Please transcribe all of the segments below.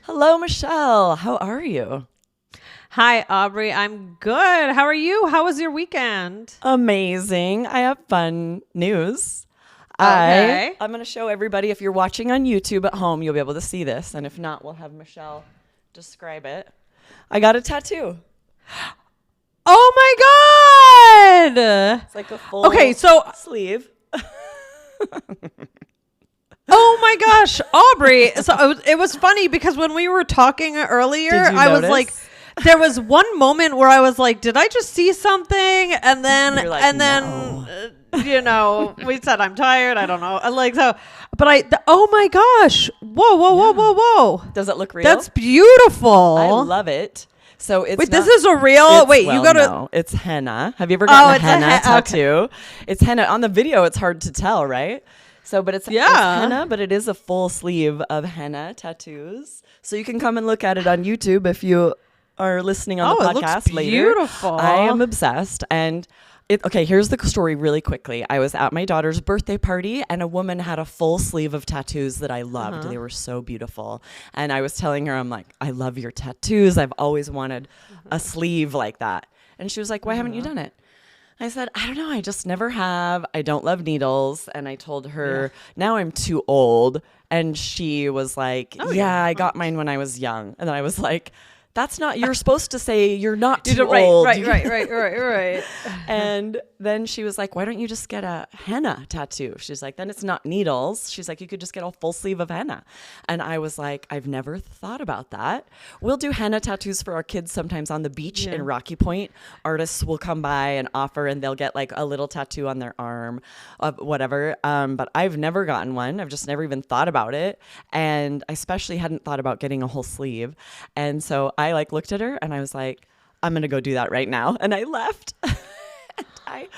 Hello, Michelle. How are you? Hi, Aubrey. I'm good. How are you? How was your weekend? Amazing. I have fun news. Okay. I'm going to show everybody. If you're watching on YouTube at home, you'll be able to see this. And if not, we'll have Michelle describe it. I got a tattoo. Oh my God. It's like a full sleeve. Oh my gosh, Aubrey. So it was funny because when we were talking earlier, I was like, there was one moment where I was like, did I just see something? And then, no. We said, I'm tired. I don't know. But oh my gosh. Whoa. Does it look real? That's beautiful. I love it. So it's this is a real. No, it's henna. Have you ever gotten a henna tattoo? Okay. It's henna. On the video, it's hard to tell, right? So, but it's henna, but it is a full sleeve of henna tattoos. So you can come and look at it on YouTube if you are listening on the podcast it looks later. Beautiful. I am obsessed. And here's the story really quickly. I was at my daughter's birthday party and a woman had a full sleeve of tattoos that I loved. They were so beautiful. And I was telling her, I'm like, I love your tattoos. I've always wanted a sleeve like that. And she was like, why haven't you done it? I said, I don't know. I just never have. I don't love needles. And I told her, now I'm too old. And she was like, I got mine when I was young. And then I was like, that's not, you're supposed to say you're not too old. Right. And then she was like, why don't you just get a henna tattoo? She's like, then it's not needles. She's like, you could just get a full sleeve of henna. And I was like, I've never thought about that. We'll do henna tattoos for our kids sometimes on the beach in Rocky Point. Artists will come by and offer, and they'll get like a little tattoo on their arm of whatever. But I've never gotten one. I've just never even thought about it. And I especially hadn't thought about getting a whole sleeve. And so I looked at her and I was like, I'm going to go do that right now. And I left. I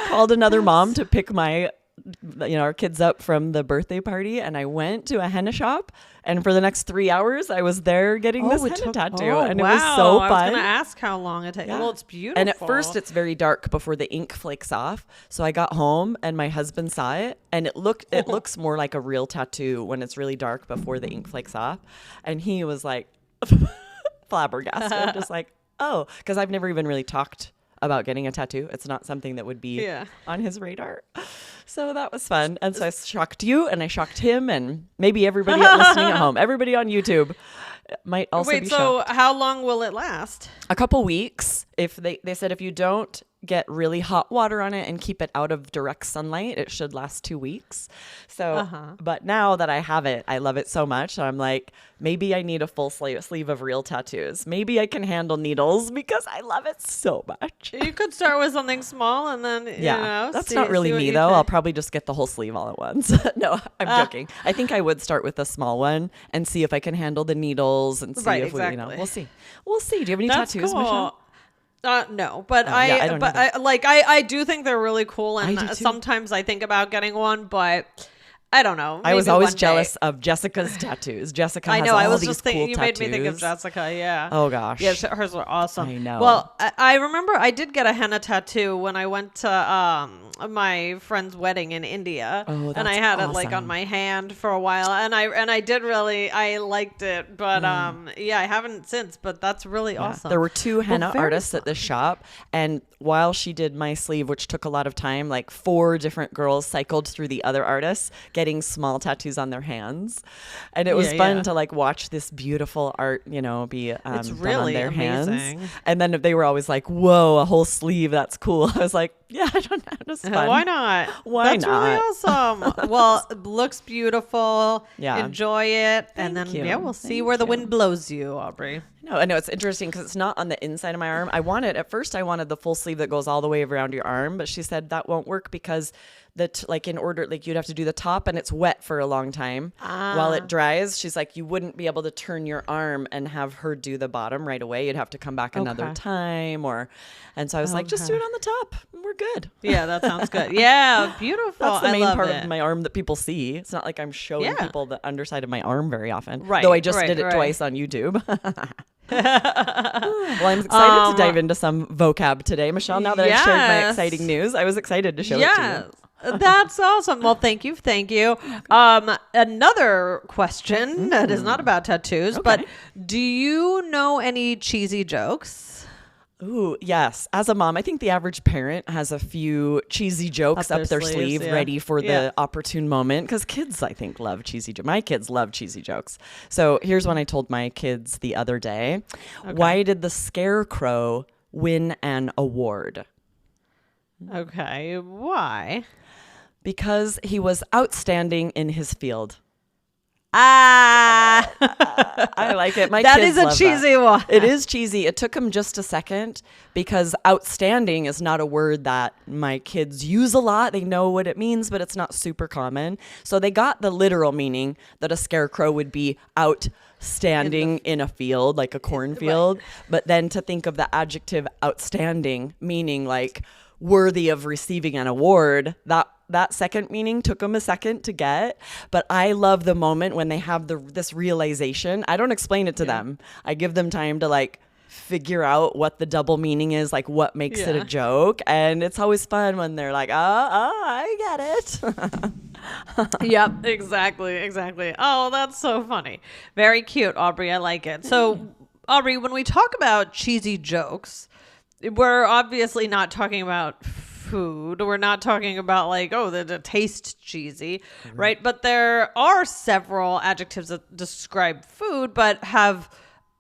called another mom to pick our kids up from the birthday party. And I went to a henna shop. And for the next 3 hours, I was there getting this henna tattoo. And it was so fun. I was going to ask how long it takes. Yeah. Well, it's beautiful. And at first, it's very dark before the ink flakes off. So I got home and my husband saw it. And it looks more like a real tattoo when it's really dark before the ink flakes off. And he was like flabbergasted. Just like, oh, because I've never even really talked about getting a tattoo. It's not something that would be on his radar. So that was fun. And so I shocked you and I shocked him and maybe everybody listening at home. Everybody on YouTube might also be shocked. So how long will it last? A couple weeks. If they said if you don't get really hot water on it and keep it out of direct sunlight, it should last 2 weeks. So, but now that I have it, I love it so much. I'm like, maybe I need a full sleeve of real tattoos. Maybe I can handle needles because I love it so much. You could start with something small and then, that's not really me though. I'll probably just get the whole sleeve all at once. No, I'm joking. I think I would start with a small one and see if I can handle the needles and see if we'll see. We'll see. Do you have any tattoos, cool. Michelle? No, but I do think they're really cool, and sometimes I think about getting one, but I don't know. I was always jealous of Jessica's tattoos. Jessica has all these cool tattoos. You made me think of Jessica, yeah. Oh, gosh. Yeah, hers were awesome. I know. Well, I remember I did get a henna tattoo when I went to my friend's wedding in India. Oh, that's and I had awesome. it like on my hand for a while, and I liked it, but I haven't since, but that's really awesome. There were 2 henna artists at this shop, and while she did my sleeve, which took a lot of time, like 4 different girls cycled through the other artists getting small tattoos on their hands, and it was fun to like watch this beautiful art be it's done really on their amazing. hands. And then they were always like, whoa, a whole sleeve, that's cool. I was like, yeah, I don't know, it's fun. Why not? That's really awesome. Well, it looks beautiful. Yeah, enjoy it. Thank and then you. We'll see where the wind blows you, Aubrey. I know it's interesting because it's not on the inside of my arm. At first I wanted the full sleeve that goes all the way around your arm, but she said that won't work because you'd have to do the top and it's wet for a long time while it dries. She's like, you wouldn't be able to turn your arm and have her do the bottom right away. You'd have to come back another time and so I was like, just do it on the top. We're good. Yeah, that sounds good. Yeah, beautiful. That's the main part of my arm that people see. It's not like I'm showing people the underside of my arm very often. Right. Though I just did it twice on YouTube. Well, I'm excited to dive into some vocab today, Michelle. Now that I've shared my exciting news, I was excited to show it to you. That's awesome. Well, thank you. Thank you. Another question that is not about tattoos, but do you know any cheesy jokes? Ooh, yes. As a mom, I think the average parent has a few cheesy jokes up their sleeve ready for the opportune moment, because kids, I think, love cheesy jokes. My kids love cheesy jokes. So here's one I told my kids the other day. Okay. Why did the Scarecrow win an award? Okay, why? Because he was outstanding in his field. I like it. My that kids is a love cheesy that. one. It is cheesy. It took him just a second, because outstanding is not a word that my kids use a lot. They know what it means, but it's not super common. So they got the literal meaning that a scarecrow would be outstanding in a field, like a cornfield. Right. But then to think of the adjective outstanding, meaning like worthy of receiving an award, that second meaning took them a second to get. But I love the moment when they have this realization. I don't explain it to them. I give them time to like figure out what the double meaning is, like what makes it a joke. And it's always fun when they're like, I get it. Yep, exactly. Oh, that's so funny. Very cute, Aubrey. I like it. So, Aubrey, when we talk about cheesy jokes, we're obviously not talking about food. We're not talking about like, the taste cheesy, right? But there are several adjectives that describe food, but have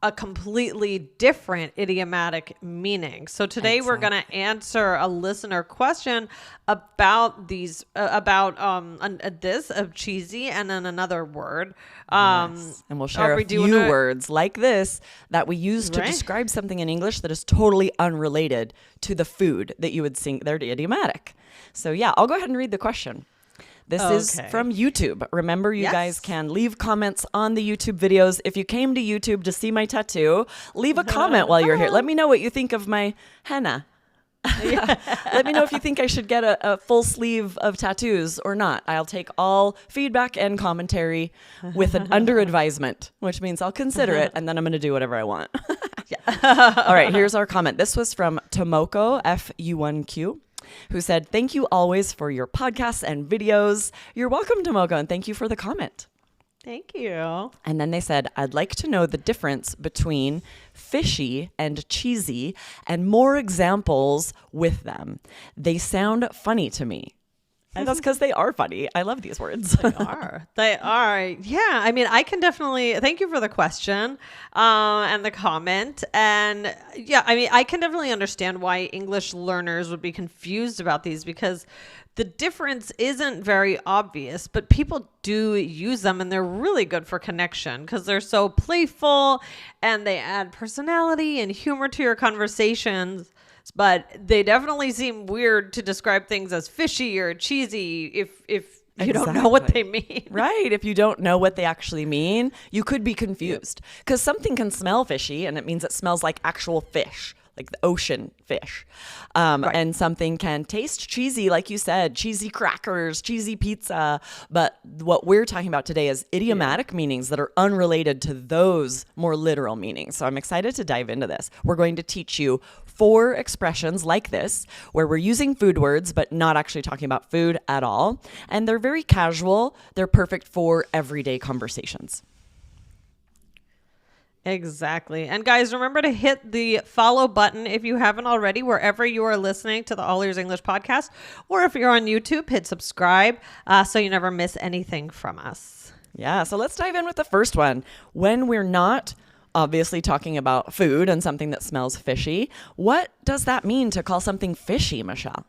a completely different idiomatic meaning. So today we're going to answer a listener question about these, this of cheesy, and then another word. Yes. And we'll share a few words like this that we use to describe something in English that is totally unrelated to the food that you would think they're idiomatic. So yeah, I'll go ahead and read the question. This is from YouTube. Remember, you guys can leave comments on the YouTube videos. If you came to YouTube to see my tattoo, leave a comment while you're here. Let me know what you think of my henna. Let me know if you think I should get a full sleeve of tattoos or not. I'll take all feedback and commentary with an under advisement, which means I'll consider it, and then I'm going to do whatever I want. All right, here's our comment. This was from Tomoko, FU1Q. Who said, "Thank you always for your podcasts and videos." You're welcome, Tomoko, and thank you for the comment. Thank you. And then they said, "I'd like to know the difference between fishy and cheesy and more examples with them. They sound funny to me." And that's because they are funny. I love these words. They are. Yeah. I mean, I can definitely, thank you for the question and the comment. And yeah, I mean, I can definitely understand why English learners would be confused about these, because the difference isn't very obvious, but people do use them, and they're really good for connection because they're so playful and they add personality and humor to your conversations. But they definitely seem weird to describe things as fishy or cheesy if you don't know what they mean. Right. If you don't know what they actually mean, you could be confused, because something can smell fishy and it means it smells like actual fish, like the ocean fish. And something can taste cheesy, like you said, cheesy crackers, cheesy pizza. But what we're talking about today is idiomatic meanings that are unrelated to those more literal meanings. So I'm excited to dive into this. We're going to teach you 4 expressions like this, where we're using food words, but not actually talking about food at all. And they're very casual. They're perfect for everyday conversations. Exactly. And guys, remember to hit the follow button if you haven't already, wherever you are listening to the All Ears English podcast, or if you're on YouTube, hit subscribe so you never miss anything from us. Yeah. So let's dive in with the first one. When we're not obviously talking about food and something that smells fishy, what does that mean to call something fishy, Michelle?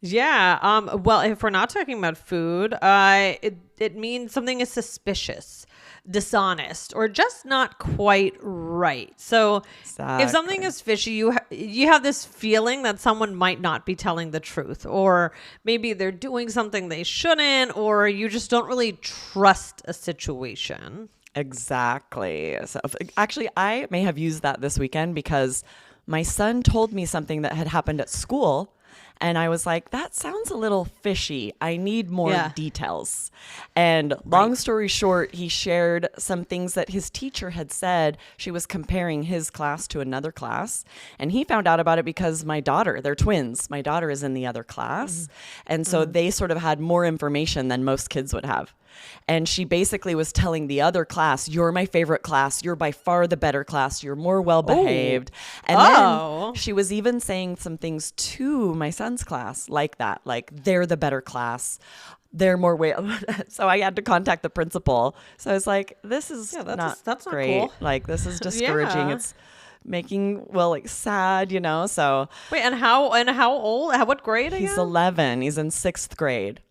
Yeah. Well, if we're not talking about food, it means something is suspicious, dishonest, or just not quite right. So if something is fishy, you have this feeling that someone might not be telling the truth, or maybe they're doing something they shouldn't, or you just don't really trust a situation. Exactly. So actually, I may have used that this weekend because my son told me something that had happened at school. And I was like, that sounds a little fishy. I need more Yeah. details. And long story short, he shared some things that his teacher had said. She was comparing his class to another class. And he found out about it because my daughter, they're twins. My daughter is in the other class. And so they sort of had more information than most kids would have. And she basically was telling the other class, you're my favorite class. You're by far the better class. You're more well behaved. And then she was even saying some things to my son's class like that, like they're the better class. They're more so I had to contact the principal. So I was like, this is that's not great. Cool. Like, this is discouraging. Yeah. It's making, like sad, So Wait, and how old? What grade again? he's 11. He's in 6th grade.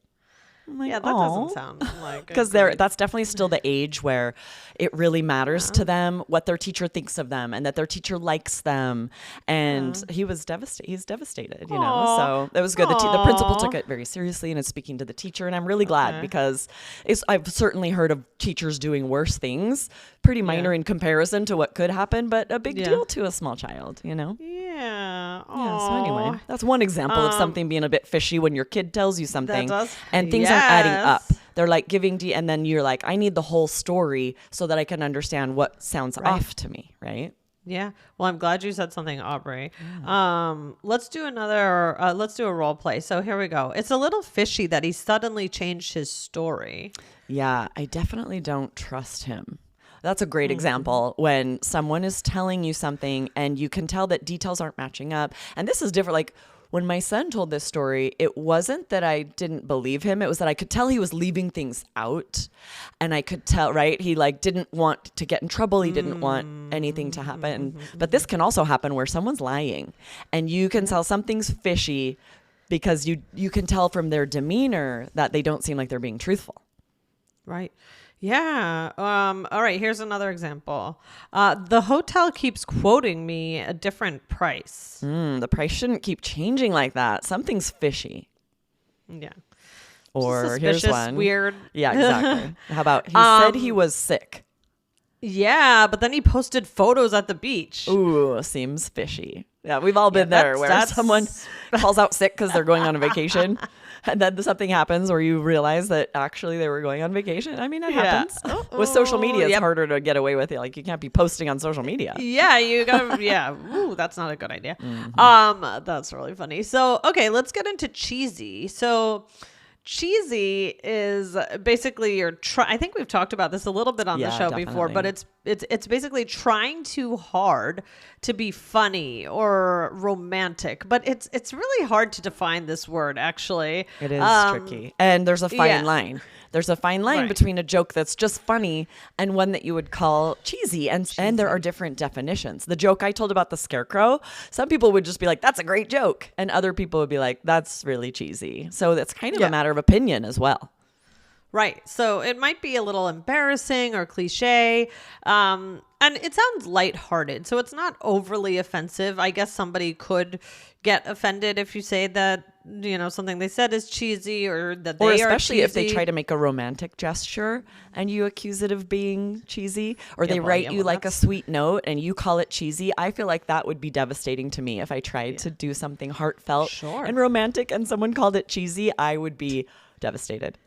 I'm like, Yeah, that doesn't sound like because that's definitely still the age where it really matters to them what their teacher thinks of them and that their teacher likes them. And he was devastated. He's devastated, So it was good. The principal took it very seriously and is speaking to the teacher. And I'm really glad because I've certainly heard of teachers doing worse things, pretty minor in comparison to what could happen, but a big deal to a small child, Yeah. Yeah, so anyway, that's one example of something being a bit fishy when your kid tells you something and things aren't adding up. They're like giving and then you're like, I need the whole story so that I can understand what sounds off to me, right? Yeah. Well, I'm glad you said something, Aubrey. Let's do let's do a role play. So here we go. It's a little fishy that he suddenly changed his story. Yeah, I definitely don't trust him. That's a great example when someone is telling you something and you can tell that details aren't matching up. And this is different. Like when my son told this story, it wasn't that I didn't believe him. It was that I could tell he was leaving things out, and I could tell, right? He didn't want to get in trouble. He didn't want anything to happen. But this can also happen where someone's lying and you can tell something's fishy because you can tell from their demeanor that they don't seem like they're being truthful. Right. Yeah. All right. Here's another example. The hotel keeps quoting me a different price. The price shouldn't keep changing like that. Something's fishy. Yeah. Or here's one. Weird. Yeah, exactly. How about he said he was sick? Yeah, but then he posted photos at the beach. Ooh, seems fishy. Yeah, we've all been there where someone calls out sick because they're going on a vacation. And then something happens where you realize that actually they were going on vacation. I mean, it happens. With social media, it's harder to get away with it. Like, you can't be posting on social media. Yeah, you gotta, Ooh, that's not a good idea. That's really funny. So, okay, let's get into cheesy. So, cheesy is basically I think we've talked about this a little bit on the show before, but it's basically trying too hard to be funny or romantic. But it's really hard to define this word, actually. It is tricky. And there's a fine line. There's a fine line between a joke that's just funny and one that you would call cheesy. And there are different definitions. The joke I told about the scarecrow, some people would just be like, that's a great joke. And other people would be like, that's really cheesy. So that's kind of a matter of opinion as well. Right. So it might be a little embarrassing or cliche. And it sounds lighthearted. So it's not overly offensive. I guess somebody could get offended if you say that, something they said is cheesy or that they are cheesy. Or especially if they try to make a romantic gesture and you accuse it of being cheesy, or they write you like a sweet note and you call it cheesy. I feel like that would be devastating to me if I tried to do something heartfelt and romantic and someone called it cheesy. I would be devastated.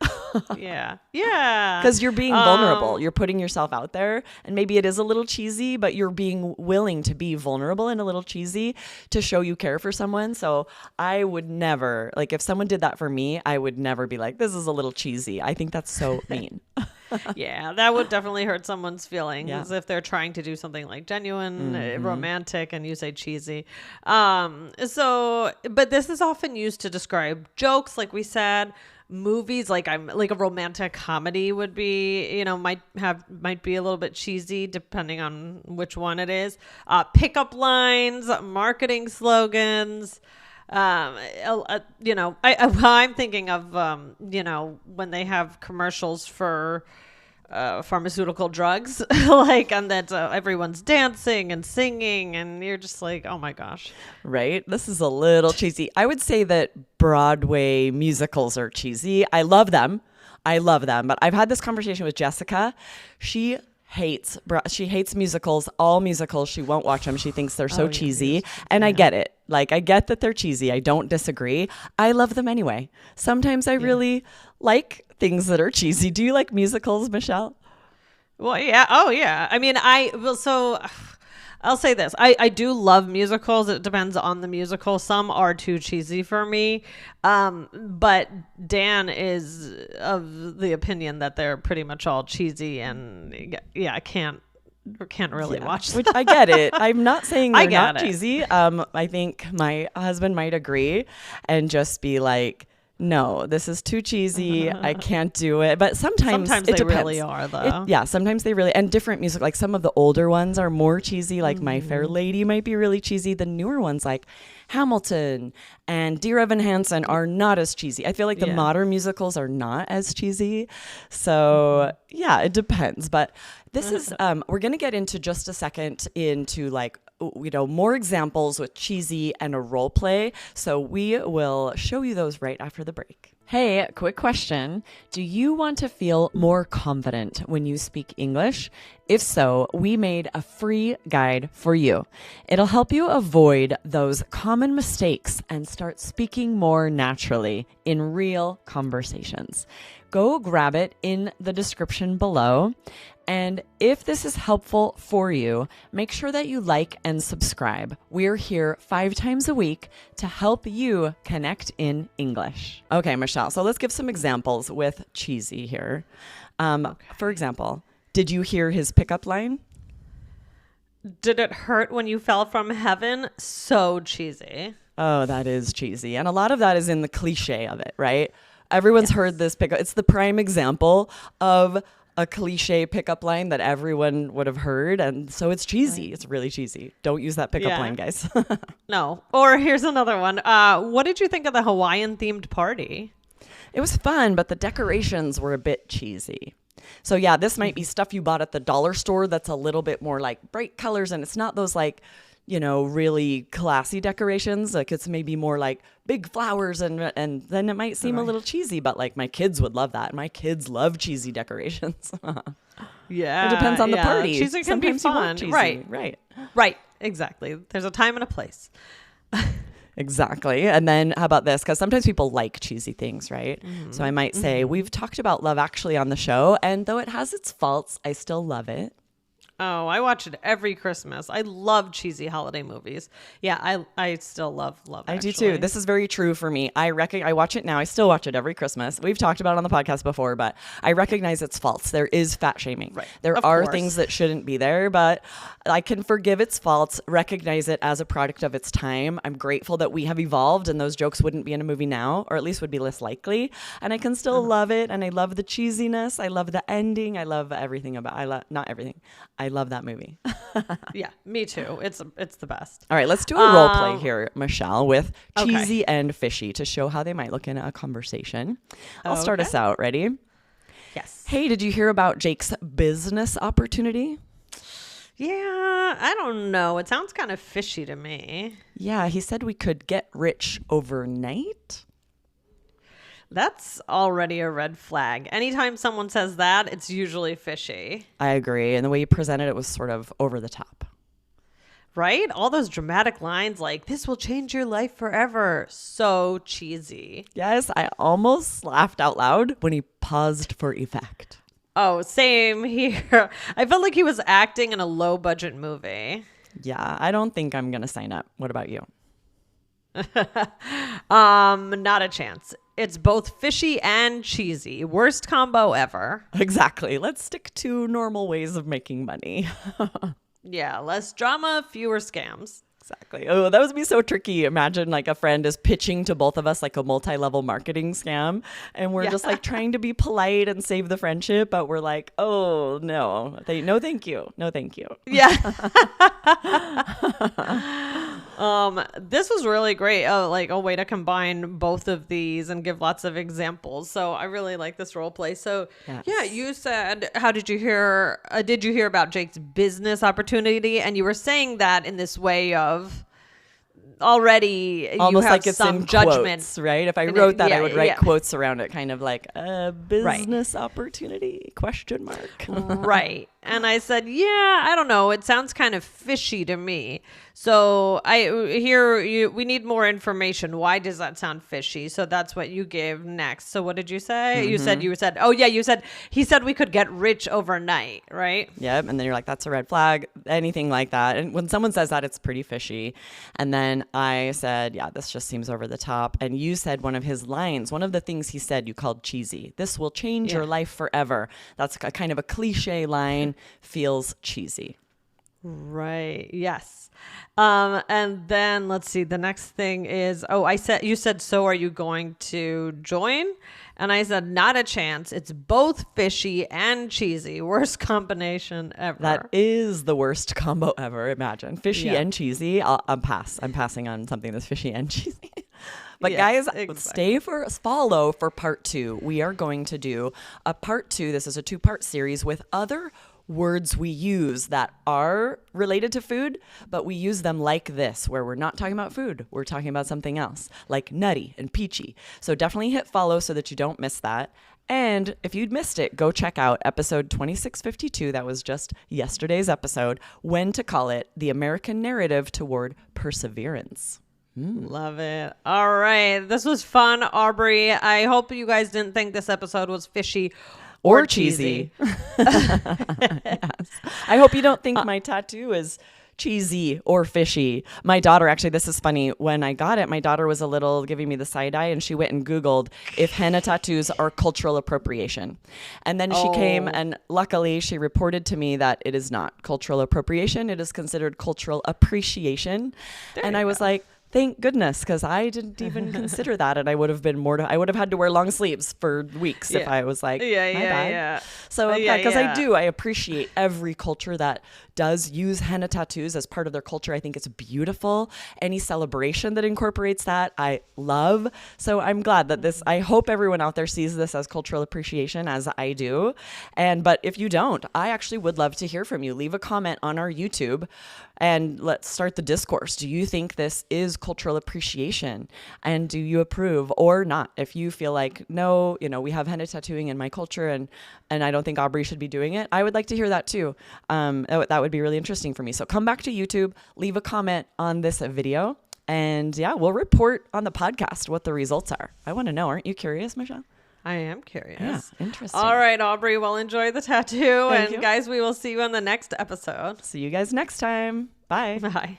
Yeah. Because you're being vulnerable. You're putting yourself out there, and maybe it is a little cheesy, but you're being willing to be vulnerable and a little cheesy to show you care for someone. So I would never, if someone did that for me, I would never be like, this is a little cheesy. I think that's so mean. Yeah, that would definitely hurt someone's feelings if they're trying to do something like genuine, romantic, and you say cheesy. But this is often used to describe jokes, like we said. Movies, like a romantic comedy would be, might be a little bit cheesy depending on which one it is. Pickup lines, marketing slogans. I'm thinking of when they have commercials for pharmaceutical drugs, and that everyone's dancing and singing, and you're just like, oh my gosh. Right? This is a little cheesy. I would say that Broadway musicals are cheesy. I love them, but I've had this conversation with Jessica. She hates musicals, all musicals. She won't watch them. She thinks they're so cheesy. And I get it. Like, I get that they're cheesy. I don't disagree. I love them anyway. Sometimes I really like things that are cheesy. Do you like musicals, Michelle? Well, yeah. Oh, yeah. I mean, I'll say this. I do love musicals. It depends on the musical. Some are too cheesy for me. But Dan is of the opinion that they're pretty much all cheesy, and I can't really watch them. Which I get it. I'm not saying they're not it. cheesy. I think my husband might agree and just be like, no, this is too cheesy. I can't do it. But sometimes it they depends. really are, though. Sometimes they really, and different music, like some of the older ones are more cheesy, like My Fair Lady might be really cheesy. The newer ones like Hamilton and Dear Evan Hansen are not as cheesy. I feel like the modern musicals are not as cheesy. So it depends. But this is, we're going to get into just a second into like, more examples with cheesy and a role play. So we will show you those right after the break. Hey, quick question. Do you want to feel more confident when you speak English? If so, we made a free guide for you. It'll help you avoid those common mistakes and start speaking more naturally in real conversations. Go grab it in the description below. And if this is helpful for you, make sure that you like and subscribe. We're here 5 times a week to help you connect in English. Okay, Michelle, so let's give some examples with cheesy here. For example, did you hear his pickup line? Did it hurt when you fell from heaven? So cheesy. Oh, that is cheesy. And a lot of that is in the cliche of it, right? Everyone's heard this pickup. It's the prime example of a cliche pickup line that everyone would have heard. And so it's cheesy. Right. It's really cheesy. Don't use that pickup line, guys. No. Or here's another one. What did you think of the Hawaiian themed party? It was fun, but the decorations were a bit cheesy. So yeah, this might be stuff you bought at the dollar store that's a little bit more like bright colors. And it's not those like, really classy decorations. Like it's maybe more like big flowers and then it might seem a little cheesy, but like my kids would love that. My kids love cheesy decorations. Yeah. It depends on the party. Cheesy can be fun. Right. Exactly. There's a time and a place. Exactly. And then how about this? Because sometimes people like cheesy things, right? Mm-hmm. So I might say, we've talked about Love Actually on the show, and though it has its faults, I still love it. Oh, I watch it every Christmas. I love cheesy holiday movies. Yeah, I still love Love Actually. I do too. This is very true for me. I watch it now. I still watch it every Christmas. We've talked about it on the podcast before, but I recognize its faults. There is fat shaming. Right. There are things that shouldn't be there, but I can forgive its faults, recognize it as a product of its time. I'm grateful that we have evolved and those jokes wouldn't be in a movie now, or at least would be less likely. And I can still love it. And I love the cheesiness. I love the ending. I love everything not everything. I love that movie. Yeah, me too. It's the best. All right, let's do a role play here, Michelle, with Cheesy and Fishy to show how they might look in a conversation. I'll start us out. Ready? Yes. Hey, did you hear about Jake's business opportunity? Yeah, I don't know. It sounds kind of fishy to me. Yeah, he said we could get rich overnight. That's already a red flag. Anytime someone says that, it's usually fishy. I agree. And the way you presented it was sort of over the top. Right? All those dramatic lines like, this will change your life forever. So cheesy. Yes, I almost laughed out loud when he paused for effect. Oh, same here. I felt like he was acting in a low budget movie. Yeah, I don't think I'm going to sign up. What about you? Not a chance. It's both fishy and cheesy. Worst combo ever. Exactly. Let's stick to normal ways of making money. Yeah, less drama, fewer scams. Exactly. Oh, that would be so tricky. Imagine like a friend is pitching to both of us like a multi-level marketing scam, and we're just like trying to be polite and save the friendship, but we're like, oh no, no thank you. No thank you. Yeah. This was really great. Like a way to combine both of these and give lots of examples. So I really like this role play. So yeah, you said, how did you hear about Jake's business opportunity? And you were saying that in this way of already almost you have like it's some in judgment, quotes, right? If I wrote that, I would write quotes around it, kind of like a business opportunity ? Right. And I said, yeah, I don't know. It sounds kind of fishy to me. So we need more information. Why does that sound fishy? So that's what you gave next. So what did you say? Mm-hmm. You said, oh yeah, he said we could get rich overnight, right? Yep. And then you're like, that's a red flag, anything like that. And when someone says that, it's pretty fishy. And then I said, yeah, this just seems over the top. And you said one of his lines, one of the things he said, you called cheesy. This will change your life forever. That's a kind of a cliche line, feels cheesy. Right. Yes. And then let's see. The next thing is, you said, so are you going to join? And I said, not a chance. It's both fishy and cheesy. Worst combination ever. That is the worst combo ever. Imagine fishy and cheesy. I'm passing on something that's fishy and cheesy. But guys, follow for part 2. We are going to do a part 2. This is a 2-part series with other words we use that are related to food, but we use them like this, where we're not talking about food. We're talking about something else, like nutty and peachy. So definitely hit follow so that you don't miss that. And if you'd missed it, go check out episode 2652. That was just yesterday's episode, When to Call It, the American Narrative Toward Perseverance. Love it. All right. This was fun, Aubrey. I hope you guys didn't think this episode was fishy or cheesy. Yes. I hope you don't think my tattoo is cheesy or fishy. My daughter, actually, this is funny. When I got it, my daughter was a little giving me the side eye, and she went and Googled if henna tattoos are cultural appropriation. And then she came, and luckily she reported to me that it is not cultural appropriation. It is considered cultural appreciation. And I was like, thank goodness, because I didn't even consider that, and I would have been I would have had to wear long sleeves for weeks if I was like, my bad. So because I appreciate every culture that does use henna tattoos as part of their culture. I think it's beautiful. Any celebration that incorporates that, I love. So I'm glad that I hope everyone out there sees this as cultural appreciation, as I do. But if you don't, I actually would love to hear from you. Leave a comment on our YouTube and let's start the discourse. Do you think this is cultural appreciation? And do you approve or not? If you feel like, no, we have henna tattooing in my culture and I don't think Aubrey should be doing it, I would like to hear that too. That would be really interesting for me. So come back to YouTube, leave a comment on this video, and we'll report on the podcast what the results are. I want to know. Aren't you curious, Michelle? I am curious. Yeah, interesting. All right, Aubrey. Well, enjoy the tattoo. Thank you. Guys, we will see you on the next episode. See you guys next time. Bye. Bye.